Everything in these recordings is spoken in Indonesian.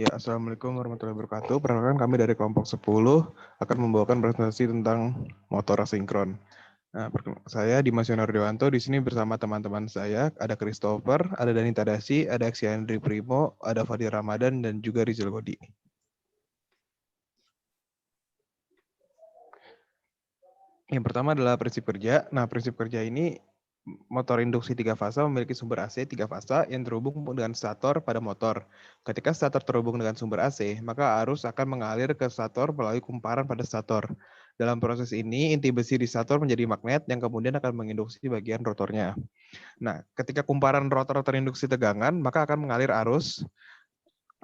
Ya, Assalamualaikum warahmatullahi wabarakatuh. Perkenalkan kami dari kelompok 10 akan membawakan presentasi tentang motor asinkron. Nah, saya Dimas Yonardewanto di sini bersama teman-teman saya, ada Christopher, ada Dani Tadasi, ada Axiandri Primo, ada Fadil Ramadan, dan juga Rizal Godi. Yang pertama adalah prinsip kerja. Nah, prinsip kerja ini motor induksi 3 fasa memiliki sumber AC 3 fasa yang terhubung dengan stator pada motor. Ketika stator terhubung dengan sumber AC, maka arus akan mengalir ke stator melalui kumparan pada stator. Dalam proses ini, inti besi di stator menjadi magnet yang kemudian akan menginduksi bagian rotornya. Nah, ketika kumparan rotor terinduksi tegangan, maka akan mengalir arus.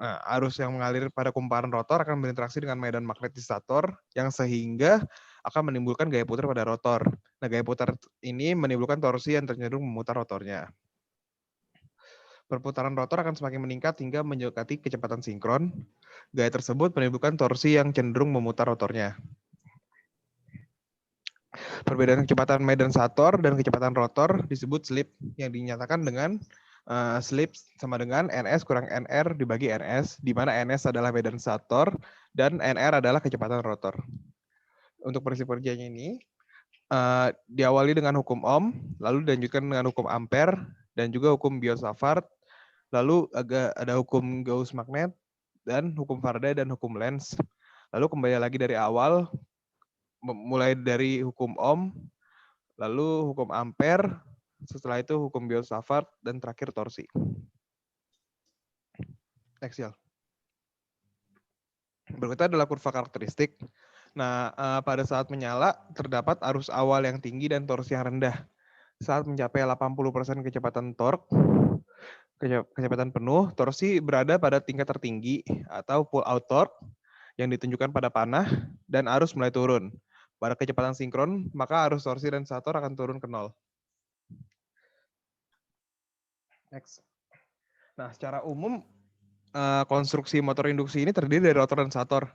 Nah, arus yang mengalir pada kumparan rotor akan berinteraksi dengan medan magnet di stator yang sehingga akan menimbulkan gaya putar pada rotor. Nah, gaya putar ini menimbulkan torsi yang cenderung memutar rotornya. Perputaran rotor akan semakin meningkat hingga mendekati kecepatan sinkron. Gaya tersebut menimbulkan torsi yang cenderung memutar rotornya. Perbedaan kecepatan medan stator dan kecepatan rotor disebut slip yang dinyatakan dengan slip sama dengan NS kurang NR dibagi NS, di mana NS adalah medan stator dan NR adalah kecepatan rotor. Untuk prinsip kerjanya ini, diawali dengan hukum Ohm, lalu dilanjutkan dengan hukum Ampere, dan juga hukum Biot-Savart, lalu ada hukum Gauss-Magnet, dan hukum Faraday dan hukum Lenz. Lalu kembali lagi dari awal, mulai dari hukum Ohm, lalu hukum Ampere, setelah itu hukum Biot-Savart, dan terakhir torsi. Next ya. Berikutnya adalah kurva karakteristik. Nah, pada saat menyala, terdapat arus awal yang tinggi dan torsi yang rendah. Saat mencapai 80% kecepatan torque, kecepatan penuh, torsi berada pada tingkat tertinggi atau pull out torque yang ditunjukkan pada panah dan arus mulai turun. Pada kecepatan sinkron, maka arus torsi dan stator akan turun ke nol. Next. Nah, secara umum konstruksi motor induksi ini terdiri dari rotor dan stator.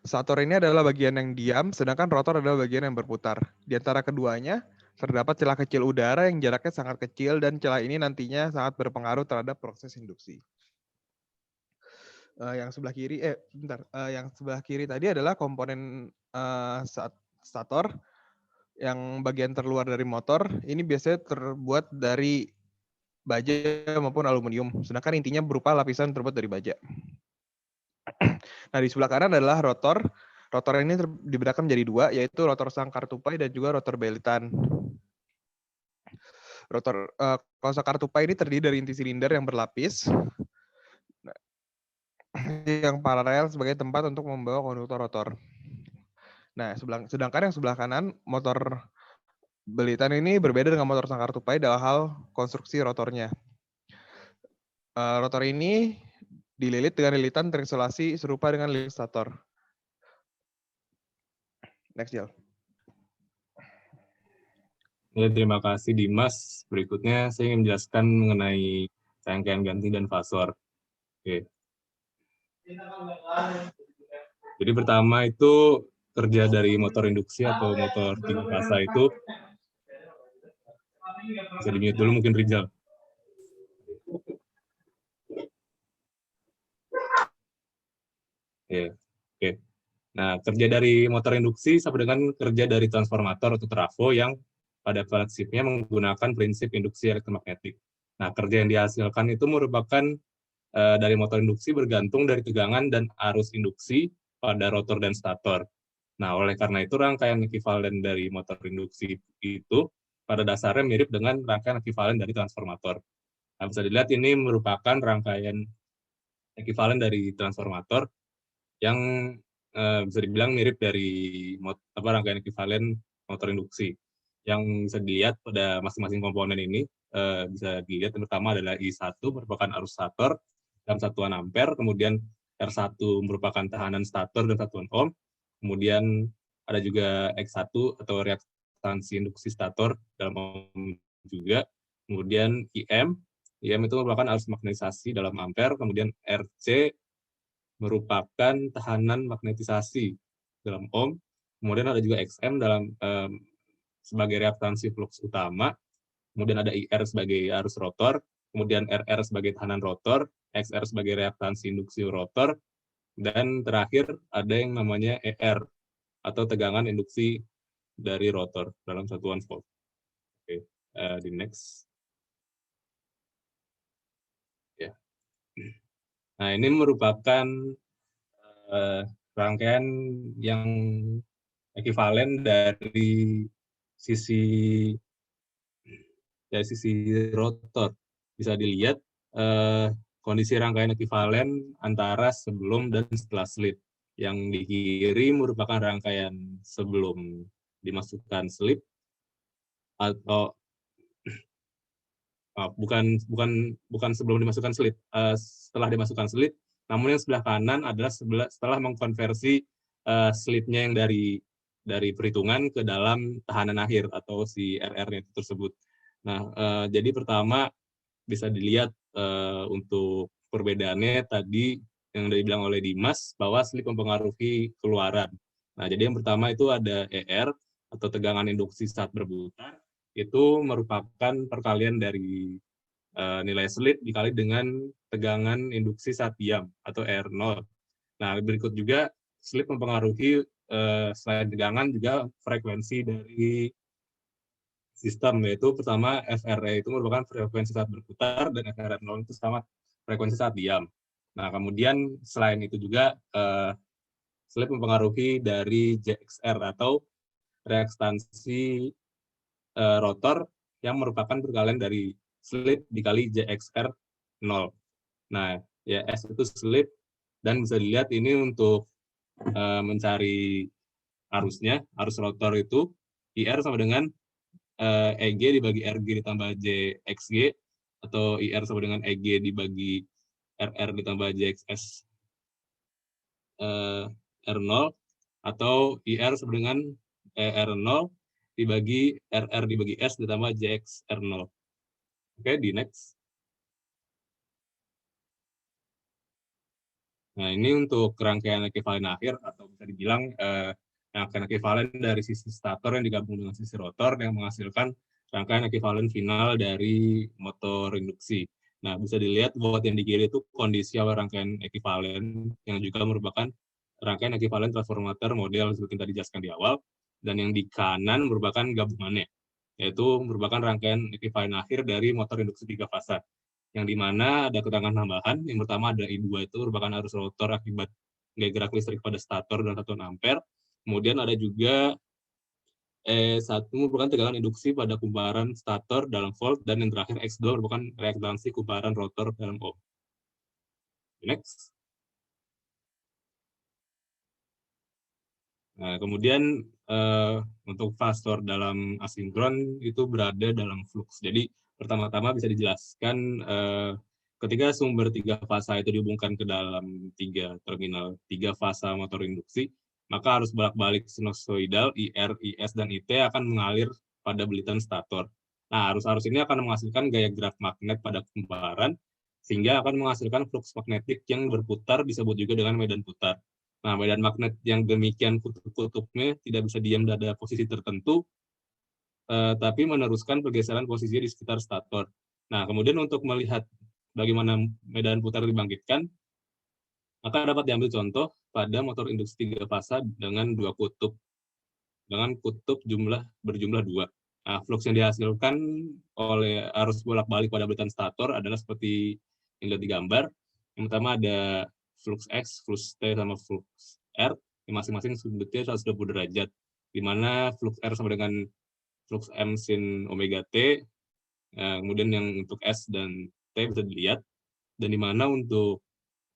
Stator ini adalah bagian yang diam, sedangkan rotor adalah bagian yang berputar. Di antara keduanya, terdapat celah kecil udara yang jaraknya sangat kecil dan celah ini nantinya sangat berpengaruh terhadap proses induksi. Yang sebelah kiri tadi adalah komponen stator yang bagian terluar dari motor. Ini biasanya terbuat dari baja maupun aluminium, sedangkan intinya berupa lapisan terbuat dari baja. Nah, di sebelah kanan adalah rotor. Rotor ini dibedakan menjadi dua, yaitu rotor sangkar tupai dan juga rotor belitan. Kalau sangkar tupai ini terdiri dari inti silinder yang berlapis, yang paralel sebagai tempat untuk membawa konduktor rotor. Nah, sedangkan yang sebelah kanan, motor belitan ini berbeda dengan motor sangkar tupai dalam hal konstruksi rotornya. Rotor ini dililit dengan lilitan terisolasi serupa dengan lilit stator. Next, Jal. Ya, terima kasih Dimas. Berikutnya saya ingin menjelaskan mengenai rangkaian ganti dan fasor. Oke. Jadi pertama itu kerja dari motor induksi atau motor 3 fasa itu bisa di-mute dulu mungkin Rizal. Oke. Nah, kerja dari motor induksi sama dengan kerja dari transformator atau trafo yang pada prinsipnya menggunakan prinsip induksi elektromagnetik. Nah, kerja yang dihasilkan itu merupakan dari motor induksi bergantung dari tegangan dan arus induksi pada rotor dan stator. Nah, oleh karena itu rangkaian ekivalen dari motor induksi itu pada dasarnya mirip dengan rangkaian ekivalen dari transformator. Nah, bisa dilihat ini merupakan rangkaian ekivalen dari transformator yang bisa dibilang mirip dari rangkaian ekivalen motor induksi. Yang bisa dilihat pada masing-masing komponen ini bisa dilihat yang pertama adalah I1 merupakan arus stator dalam satuan ampere, kemudian R1 merupakan tahanan stator dan satuan ohm, kemudian ada juga X1 atau reaktansi induksi stator dalam ohm juga, kemudian IM itu merupakan arus magnetisasi dalam ampere, kemudian RC merupakan tahanan magnetisasi dalam ohm, kemudian ada juga XM dalam sebagai reaktansi flux utama, kemudian ada IR sebagai arus rotor, kemudian RR sebagai tahanan rotor, XR sebagai reaktansi induksi rotor, Dan terakhir ada yang namanya ER, atau tegangan induksi dari rotor dalam satuan volt. Oke, di next. Ya. Nah, ini merupakan rangkaian yang ekuivalen dari sisi rotor. Bisa dilihat kondisi rangkaian ekuivalen antara sebelum dan setelah slip. Yang di kiri merupakan rangkaian sebelum dimasukkan slip, atau bukan sebelum dimasukkan slip, setelah dimasukkan slip. Namun yang sebelah kanan adalah setelah mengkonversi slipnya yang dari perhitungan ke dalam tahanan akhir atau si RR-nya tersebut. Nah, jadi pertama bisa dilihat untuk perbedaannya tadi yang dibilang oleh Dimas bahwa slip mempengaruhi keluaran. Nah, jadi yang pertama itu ada ER atau tegangan induksi saat berputar, itu merupakan perkalian dari nilai slip dikali dengan tegangan induksi saat diam atau R0. Nah, berikut juga slip mempengaruhi selain tegangan juga frekuensi dari sistem, yaitu pertama FRE itu merupakan frekuensi saat berputar dan FR0 itu sama frekuensi saat diam. Nah, kemudian selain itu juga slip mempengaruhi dari JXR atau reaktansi rotor yang merupakan perkalian dari slip dikali JXR 0. Nah, ya S itu slip, dan bisa dilihat ini untuk mencari arusnya, arus rotor itu IR sama dengan EG dibagi RG ditambah JXG, atau IR sama dengan EG dibagi RR ditambah JXS R0, atau IR sama dengan R0 dibagi RR dibagi S ditambah JX R0. Oke, di next. Nah, ini untuk rangkaian ekuivalen akhir, atau bisa dibilang rangkaian ekuivalen dari sisi stator yang digabung dengan sisi rotor yang menghasilkan rangkaian ekuivalen final dari motor induksi. Nah, bisa dilihat bahwa yang di kiri itu kondisi awal rangkaian ekuivalen yang juga merupakan rangkaian ekuivalen transformator model seperti yang tadi dijelaskan di awal, dan yang di kanan merupakan gabungannya, yaitu merupakan rangkaian ekuivalen akhir dari motor induksi 3 fasa, yang dimana ada keterangan tambahan. Yang pertama ada I2 itu merupakan arus rotor akibat gaya gerak listrik pada stator dan satuan ampere. Kemudian ada juga E1 merupakan tegangan induksi pada kumparan stator dalam volt, dan yang terakhir X2 merupakan reaktansi kumparan rotor dalam ohm. Next. Nah, kemudian untuk fastor dalam asinkron itu berada dalam flux. Jadi pertama-tama bisa dijelaskan ketika sumber 3 fasa itu dihubungkan ke dalam 3 terminal 3 fasa motor induksi, maka arus bolak-balik sinusoidal IR, IS, dan IT akan mengalir pada belitan stator. Nah, arus-arus ini akan menghasilkan gaya gerak magnet pada kumparan, sehingga akan menghasilkan flux magnetik yang berputar, disebut juga dengan medan putar. Nah, medan magnet yang demikian kutub-kutubnya tidak bisa diam pada posisi tertentu, tapi meneruskan pergeseran posisi di sekitar stator. Nah, kemudian untuk melihat bagaimana medan putar dibangkitkan, maka dapat diambil contoh pada motor induksi 3 fasa dengan 2 kutub, dengan kutub berjumlah 2. Nah, flux yang dihasilkan oleh arus bolak-balik pada belitan stator adalah seperti yang dilihat di gambar. Yang pertama ada flux X, flux T, sama flux R, yang masing-masing sudutnya 120 derajat, di mana flux R sama dengan flux M sin omega T, kemudian yang untuk S dan T bisa dilihat, dan di mana untuk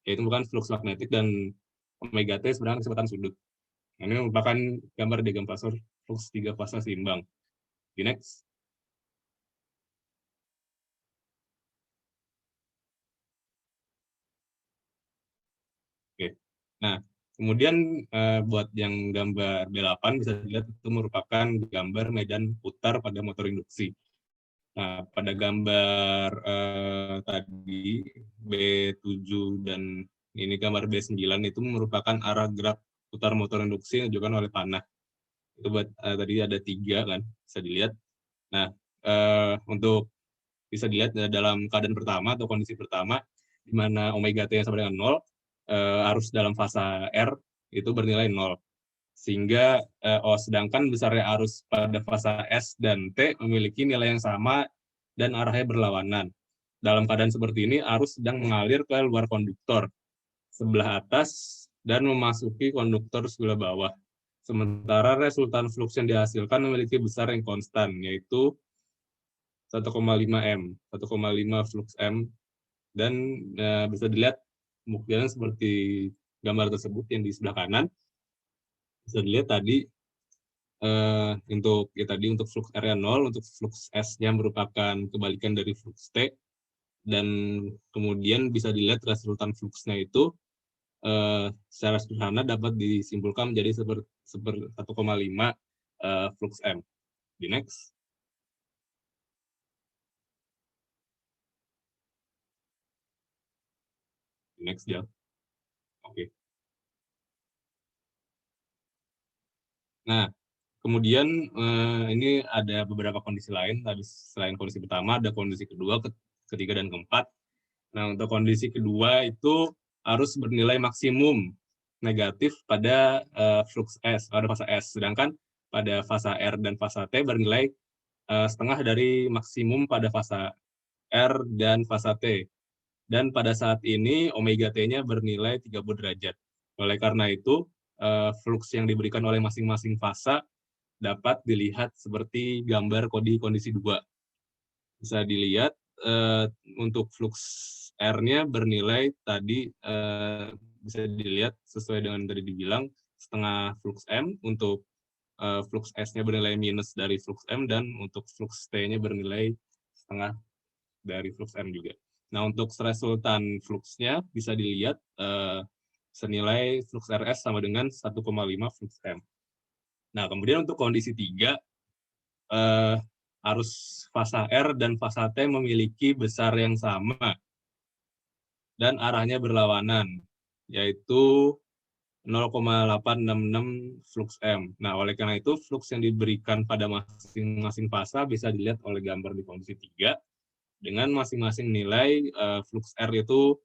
yaitu bukan flux magnetik dan omega T sebenarnya kecepatan sudut. Nah, ini merupakan gambar diagram fasor flux 3 fasa seimbang. Di next. Oke. Nah, kemudian buat yang gambar B8 bisa dilihat itu merupakan gambar medan putar pada motor induksi. Nah, pada gambar tadi B7 dan ini gambar B9 itu merupakan arah gerak putar motor induksi yang ditunjukkan oleh panah. Itu buat tadi ada 3 kan, bisa dilihat. Nah, untuk bisa dilihat dalam keadaan pertama atau kondisi pertama, di mana omega T sama dengan 0, arus dalam fase R itu bernilai 0. Sehingga sedangkan besarnya arus pada fase S dan T memiliki nilai yang sama dan arahnya berlawanan. Dalam keadaan seperti ini, arus sedang mengalir ke luar konduktor sebelah atas dan memasuki konduktor sebelah bawah. Sementara resultan flux yang dihasilkan memiliki besar yang konstan, yaitu 1,5 M, 1,5 flux M, dan bisa dilihat kemungkinan seperti gambar tersebut yang di sebelah kanan. Bisa dilihat tadi untuk flux R-nya 0, untuk flux S-nya merupakan kebalikan dari flux T, dan kemudian bisa dilihat resultan fluxnya itu secara sederhana dapat disimpulkan menjadi 1,5 flux M. Di next. Di next, ya. Oke. Nah, kemudian ini ada beberapa kondisi lain. Tadi selain kondisi pertama, ada kondisi kedua, ketiga, dan keempat. Nah, untuk kondisi kedua itu harus bernilai maksimum negatif pada flux S, pada fase S. Sedangkan pada fase R dan fase T bernilai setengah dari maksimum pada fase R dan fase T. Dan pada saat ini omega T-nya bernilai 30 derajat. Oleh karena itu, flux yang diberikan oleh masing-masing fase dapat dilihat seperti gambar kondisi 2. Bisa dilihat untuk flux R-nya bernilai tadi bisa dilihat sesuai dengan tadi dibilang setengah flux M, untuk flux S-nya bernilai minus dari flux M, dan untuk flux T-nya bernilai setengah dari flux M juga. Nah, untuk resultan fluxnya bisa dilihat senilai flux RS sama dengan 1,5 flux M. Nah, kemudian untuk kondisi 3, arus fase R dan fase T memiliki besar yang sama dan arahnya berlawanan, yaitu 0,866 flux M. Nah, oleh karena itu, flux yang diberikan pada masing-masing fase bisa dilihat oleh gambar di kondisi 3, dengan masing-masing nilai flux R itu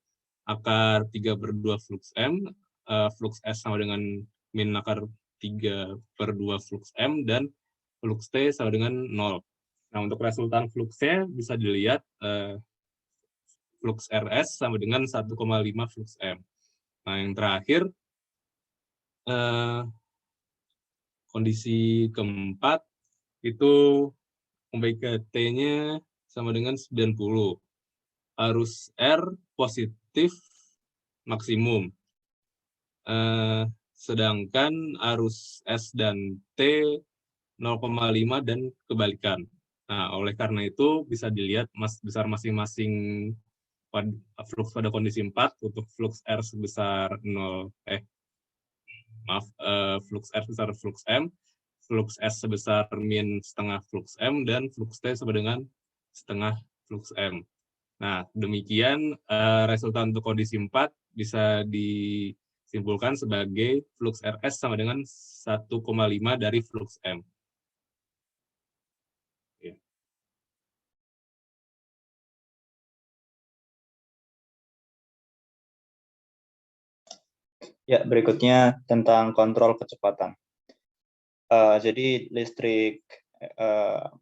akar 3/2 flux M, flux S sama dengan min akar 3/2 flux M, dan flux T sama dengan 0. Nah, untuk resultan fluxnya bisa dilihat flux RS sama dengan 1,5 flux M. Nah, yang terakhir, kondisi keempat itu omega T-nya sama dengan 90. Arus R positif maksimum. Sedangkan arus S dan T 0,5 dan kebalikan. Nah, oleh karena itu bisa dilihat besar masing-masing flux pada kondisi 4, untuk flux R sebesar flux R sebesar flux M, flux S sebesar min setengah flux M, dan flux T sama dengan setengah flux M. Nah, demikian resultan untuk kondisi 4 bisa disimpulkan sebagai flux RS sama dengan 1,5 dari flux M. Ya, berikutnya tentang kontrol kecepatan. Jadi listrik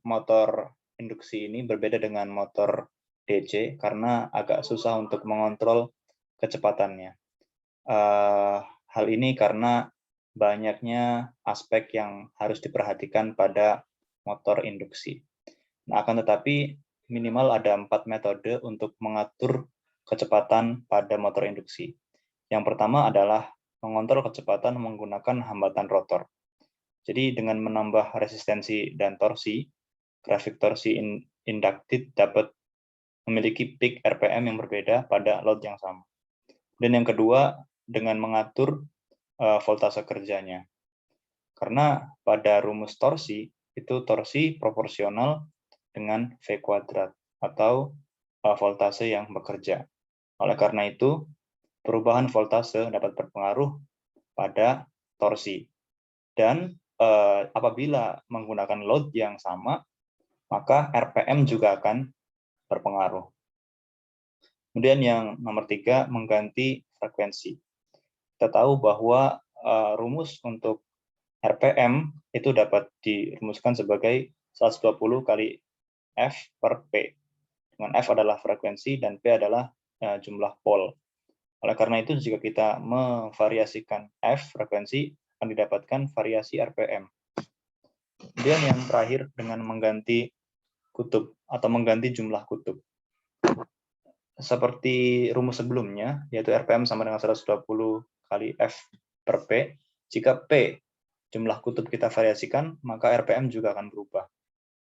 motor induksi ini berbeda dengan motor DC karena agak susah untuk mengontrol kecepatannya. Hal ini karena banyaknya aspek yang harus diperhatikan pada motor induksi. Nah, akan tetapi minimal ada 4 metode untuk mengatur kecepatan pada motor induksi. Yang pertama adalah mengontrol kecepatan menggunakan hambatan rotor. Jadi dengan menambah resistensi dan torsi, grafik torsi induktif dapat memiliki peak RPM yang berbeda pada load yang sama. Dan yang kedua, dengan mengatur voltase kerjanya. Karena pada rumus torsi, itu torsi proporsional dengan V kuadrat atau voltase yang bekerja. Oleh karena itu, perubahan voltase dapat berpengaruh pada torsi. Dan apabila menggunakan load yang sama, maka RPM juga akan berpengaruh. Kemudian yang nomor 3, mengganti frekuensi. kita tahu bahwa rumus untuk RPM itu dapat dirumuskan sebagai 120 kali F per P. Dengan F adalah frekuensi dan P adalah jumlah pol. Oleh karena itu, jika kita memvariasikan F frekuensi, akan didapatkan variasi RPM. Kemudian yang terakhir dengan mengganti kutub atau mengganti jumlah kutub. Seperti rumus sebelumnya, yaitu RPM sama dengan 120 kali F per P. Jika P jumlah kutub kita variasikan, maka RPM juga akan berubah.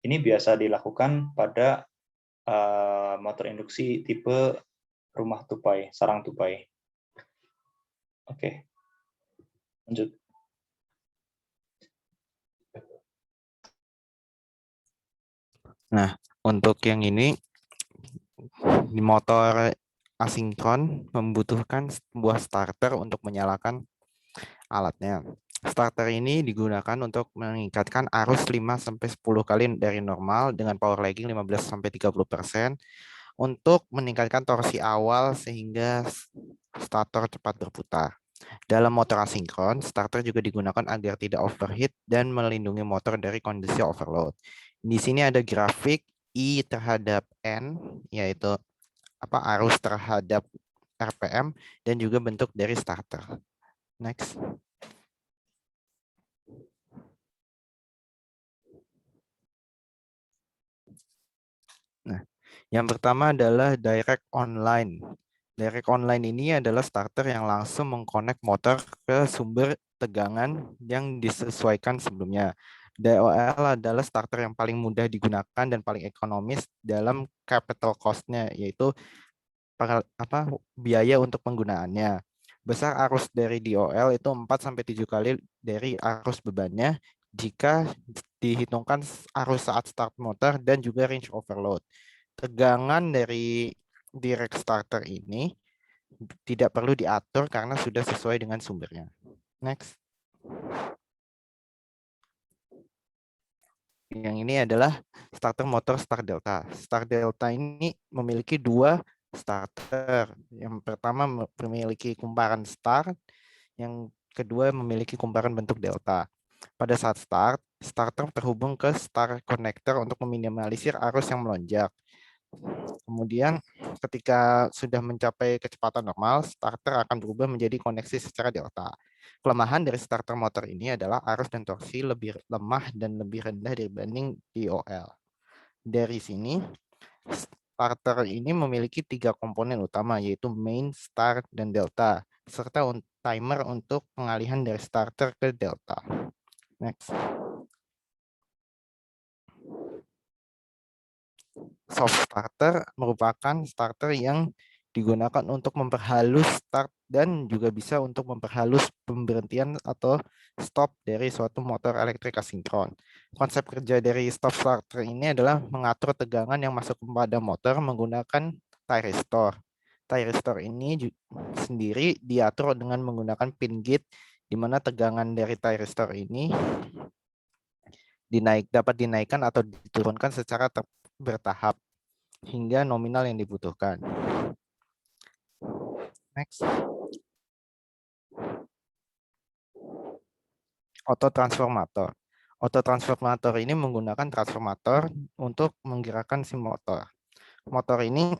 Ini biasa dilakukan pada motor induksi tipe rumah tupai, sarang tupai. Oke, lanjut. Nah, untuk yang ini, di motor asinkron membutuhkan sebuah starter untuk menyalakan alatnya. Starter ini digunakan untuk meningkatkan arus 5-10 kali dari normal dengan power lagging 15-30% untuk meningkatkan torsi awal sehingga starter cepat berputar. Dalam motor asinkron, starter juga digunakan agar tidak overheat dan melindungi motor dari kondisi overload. Di sini ada grafik I terhadap N, yaitu arus terhadap RPM, dan juga bentuk dari starter. Next. Nah, yang pertama adalah direct online. Direct online ini adalah starter yang langsung mengkonek motor ke sumber tegangan yang disesuaikan sebelumnya. DOL adalah starter yang paling mudah digunakan dan paling ekonomis dalam capital cost-nya, yaitu biaya untuk penggunaannya. Besar arus dari DOL itu 4-7 kali dari arus bebannya jika dihitungkan arus saat start motor dan juga range overload. Tegangan dari direct starter ini tidak perlu diatur karena sudah sesuai dengan sumbernya. Next. Yang ini adalah starter motor Star Delta. Star Delta ini memiliki dua starter. Yang pertama memiliki kumparan start, yang kedua memiliki kumparan bentuk delta. Pada saat start, starter terhubung ke star connector untuk meminimalisir arus yang melonjak. Kemudian ketika sudah mencapai kecepatan normal, starter akan berubah menjadi koneksi secara delta. Kelemahan dari starter motor ini adalah arus dan torsi lebih lemah dan lebih rendah dibanding DOL. Dari sini, starter ini memiliki 3 komponen utama, yaitu main, start, dan delta, serta timer untuk pengalihan dari starter ke delta. Next. Soft starter merupakan starter yang digunakan untuk memperhalus start dan juga bisa untuk memperhalus pemberhentian atau stop dari suatu motor elektrik asinkron. Konsep kerja dari stop starter ini adalah mengatur tegangan yang masuk kepada motor menggunakan tie restore. Tie restore ini sendiri diatur dengan menggunakan pin gate, di mana tegangan dari tie restore ini dapat dinaikkan atau diturunkan secara bertahap hingga nominal yang dibutuhkan. Next. Autotransformator. Autotransformator ini menggunakan transformator untuk menggerakkan si motor. Motor ini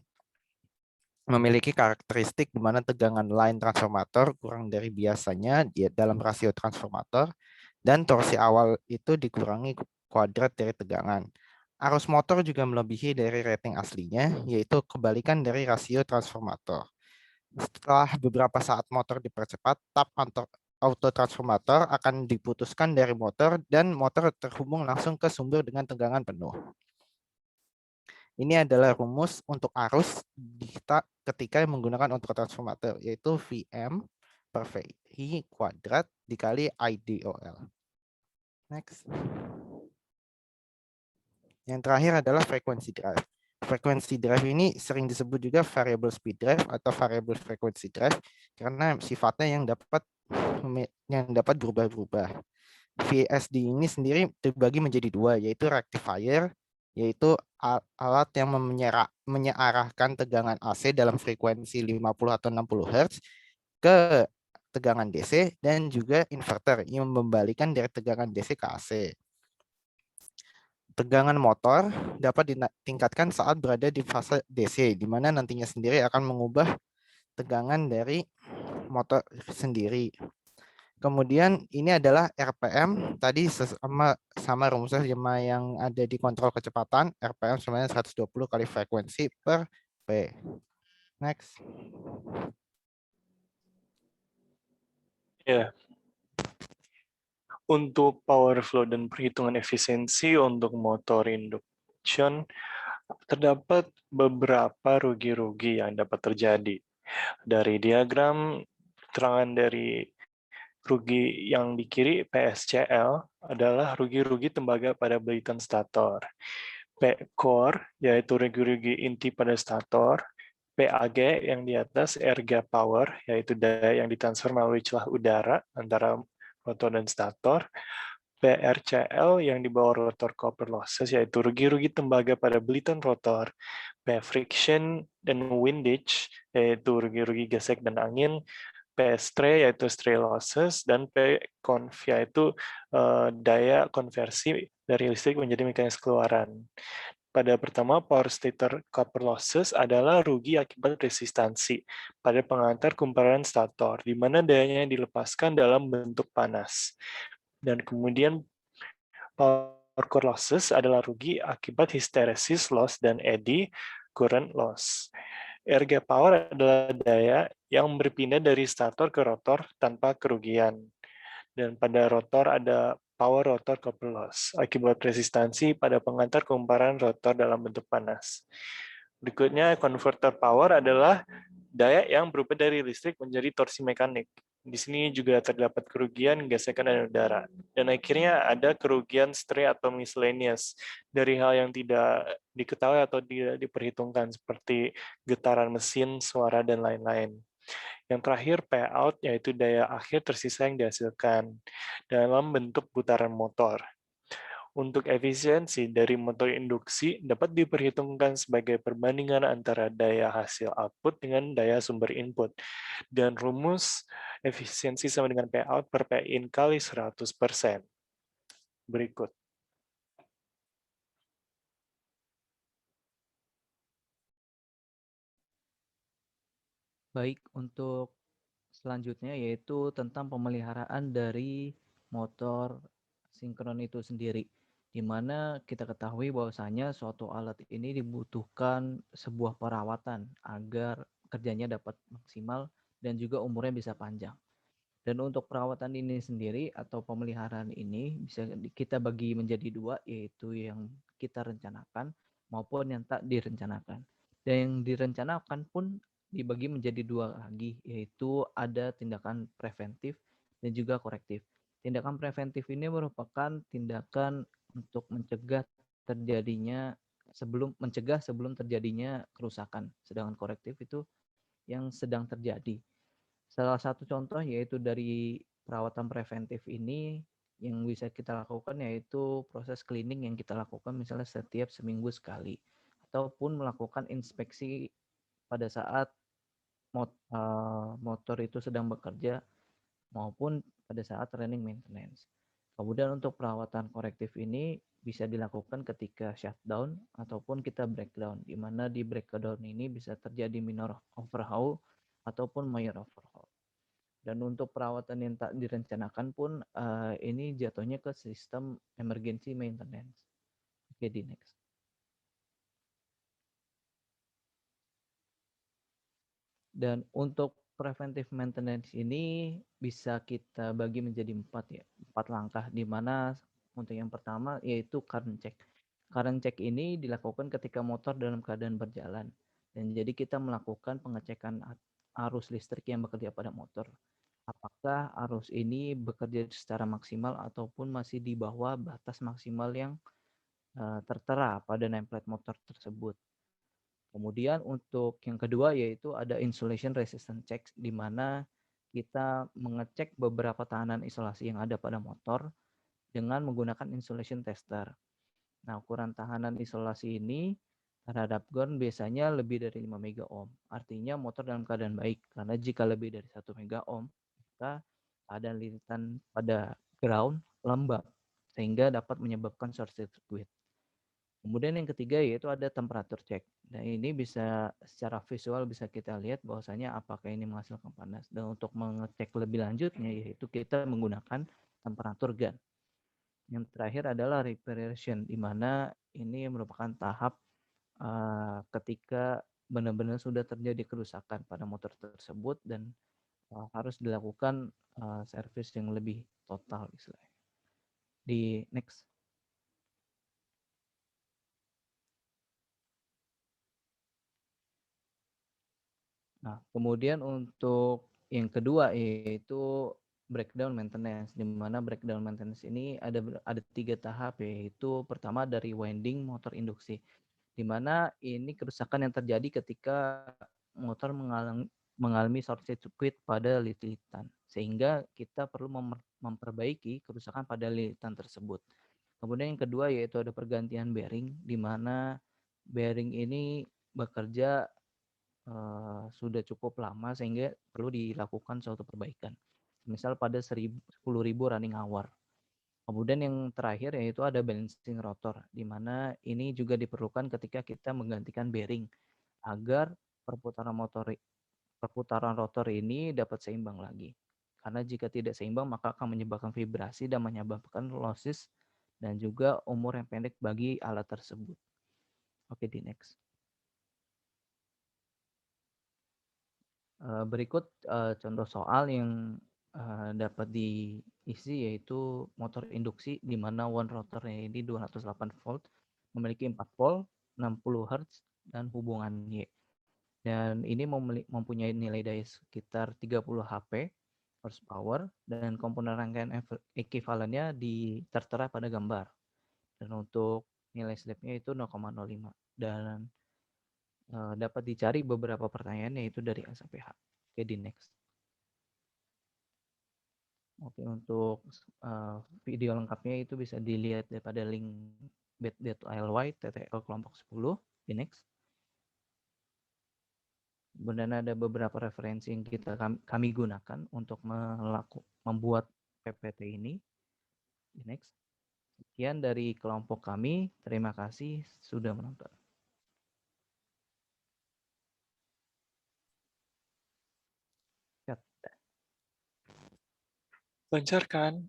memiliki karakteristik di mana tegangan line transformator kurang dari biasanya dalam rasio transformator dan torsi awal itu dikurangi kuadrat dari tegangan. Arus motor juga melebihi dari rating aslinya, yaitu kebalikan dari rasio transformator. Setelah beberapa saat motor dipercepat, tap autotransformator akan diputuskan dari motor dan motor terhubung langsung ke sumber dengan tegangan penuh. Ini adalah rumus untuk arus ketika menggunakan autotransformator, yaitu Vm per VI kuadrat dikali IDOL. Next. Yang terakhir adalah frequency drive. Frequency drive ini sering disebut juga variable speed drive atau variable frequency drive karena sifatnya yang dapat berubah-ubah. VSD ini sendiri terbagi menjadi dua, yaitu rectifier, yaitu alat yang menyearahkan tegangan AC dalam frekuensi 50 atau 60 Hz ke tegangan DC dan juga inverter yang membalikan dari tegangan DC ke AC. Tegangan motor dapat ditingkatkan saat berada di fase DC, di mana nantinya sendiri akan mengubah tegangan dari motor sendiri. Kemudian ini adalah RPM, tadi sama rumusnya sama yang ada di kontrol kecepatan, RPM sebenarnya 120 kali frekuensi per P. Next. Ya, untuk power flow dan perhitungan efisiensi untuk motor induction, terdapat beberapa rugi-rugi yang dapat terjadi. Dari diagram keterangan dari rugi yang di kiri, PSCL, adalah rugi-rugi tembaga pada belitan stator. P core, yaitu rugi-rugi inti pada stator. PAG yang di atas, air gap power, yaitu daya yang ditransfer melalui celah udara antara rotor dan stator. PRCL yang di bawah rotor copper losses, yaitu rugi-rugi tembaga pada belitan rotor. P friction dan windage, yaitu rugi-rugi gesek dan angin. P stray yaitu stray losses, dan P conv yaitu daya konversi dari listrik menjadi mekanis keluaran. Pada pertama, power stator copper losses adalah rugi akibat resistansi pada pengantar kumparan stator, di mana dayanya dilepaskan dalam bentuk panas. Dan kemudian power core losses adalah rugi akibat hysteresis loss dan eddy current loss. Air gap power adalah daya yang berpindah dari stator ke rotor tanpa kerugian. Dan pada rotor ada power rotor copper loss akibat resistansi pada pengantar kumparan rotor dalam bentuk panas. Berikutnya, converter power adalah daya yang berubah dari listrik menjadi torsi mekanik. Di sini juga terdapat kerugian gesekan dan udara. Dan akhirnya ada kerugian stray atau miscellaneous dari hal yang tidak diketahui atau tidak diperhitungkan seperti getaran mesin, suara, dan lain-lain. Yang terakhir, payout, yaitu daya akhir tersisa yang dihasilkan dalam bentuk putaran motor. Untuk efisiensi dari motor induksi dapat diperhitungkan sebagai perbandingan antara daya hasil output dengan daya sumber input. Dan rumus efisiensi sama dengan payout per Pin kali 100%. Berikut. Baik, untuk selanjutnya yaitu tentang pemeliharaan dari motor sinkron itu sendiri, di mana kita ketahui bahwasanya suatu alat ini dibutuhkan sebuah perawatan agar kerjanya dapat maksimal dan juga umurnya bisa panjang. Dan untuk perawatan ini sendiri atau pemeliharaan ini bisa kita bagi menjadi dua, yaitu yang kita rencanakan maupun yang tak direncanakan. Dan yang direncanakan pun dibagi menjadi dua lagi, yaitu ada tindakan preventif dan juga korektif. Tindakan preventif ini merupakan tindakan untuk mencegah sebelum terjadinya kerusakan. Sedangkan korektif itu yang sedang terjadi. Salah satu contoh yaitu dari perawatan preventif ini yang bisa kita lakukan yaitu proses cleaning yang kita lakukan misalnya setiap seminggu sekali, ataupun melakukan inspeksi pada saat motor itu sedang bekerja maupun pada saat running maintenance. Kemudian untuk perawatan korektif ini bisa dilakukan ketika shutdown ataupun kita breakdown, di mana di breakdown ini bisa terjadi minor overhaul ataupun major overhaul. Dan untuk perawatan yang tak direncanakan pun ini jatuhnya ke sistem emergency maintenance. Oke, di next. Dan untuk preventive maintenance ini bisa kita bagi menjadi 4 langkah, di mana untuk yang pertama yaitu current check. Current check ini dilakukan ketika motor dalam keadaan berjalan. Dan jadi kita melakukan pengecekan arus listrik yang bekerja pada motor. Apakah arus ini bekerja secara maksimal ataupun masih di bawah batas maksimal yang tertera pada nameplate motor tersebut. Kemudian untuk yang kedua yaitu ada insulation resistance check, di mana kita mengecek beberapa tahanan isolasi yang ada pada motor dengan menggunakan insulation tester. Nah, ukuran tahanan isolasi ini terhadap ground biasanya lebih dari 5 mega ohm. Artinya motor dalam keadaan baik, karena jika lebih dari 1 mega ohm ketika ada lilitan pada ground lembab sehingga dapat menyebabkan short circuit. Kemudian yang ketiga yaitu ada temperatur check. Dan ini bisa secara visual bisa kita lihat bahwasanya apakah ini menghasilkan panas. Dan untuk mengecek lebih lanjutnya yaitu kita menggunakan temperatur gun. Yang terakhir adalah reparation, di mana ini merupakan tahap ketika benar-benar sudah terjadi kerusakan pada motor tersebut dan harus dilakukan servis yang lebih total istilahnya. Di next. Nah, kemudian untuk yang kedua yaitu breakdown maintenance, di mana breakdown maintenance ini ada 3 tahap, yaitu pertama dari winding motor induksi, di mana ini kerusakan yang terjadi ketika motor mengalami short circuit pada lilitan, sehingga kita perlu memperbaiki kerusakan pada lilitan tersebut. Kemudian yang kedua yaitu ada pergantian bearing, di mana bearing ini bekerja sudah cukup lama sehingga perlu dilakukan suatu perbaikan. Misal pada 10.000 running hour. Kemudian yang terakhir yaitu ada balancing rotor, di mana ini juga diperlukan ketika kita menggantikan bearing agar perputaran rotor ini dapat seimbang lagi. Karena jika tidak seimbang maka akan menyebabkan vibrasi dan menyebabkan losses dan juga umur yang pendek bagi alat tersebut. Oke, di next. Berikut contoh soal yang dapat diisi yaitu motor induksi di mana one rotornya ini 208 volt, memiliki 4 pole, 60 Hz, dan hubungan Y. Dan ini mempunyai nilai daya sekitar 30 HP horsepower dan komponen rangkaian ekivalennya tertera pada gambar. Dan untuk nilai slipnya itu 0,05 dan dapat dicari beberapa pertanyaan yaitu dari A sampai H. Oke, di next. Oke, untuk video lengkapnya itu bisa dilihat daripada link bit.ly TTL kelompok 10. Di next. Kemudian ada beberapa referensi yang kami gunakan untuk membuat PPT ini. Di next. Sekian dari kelompok kami. Terima kasih sudah menonton. Lancarkan.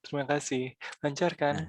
Terima kasih. Lancarkan.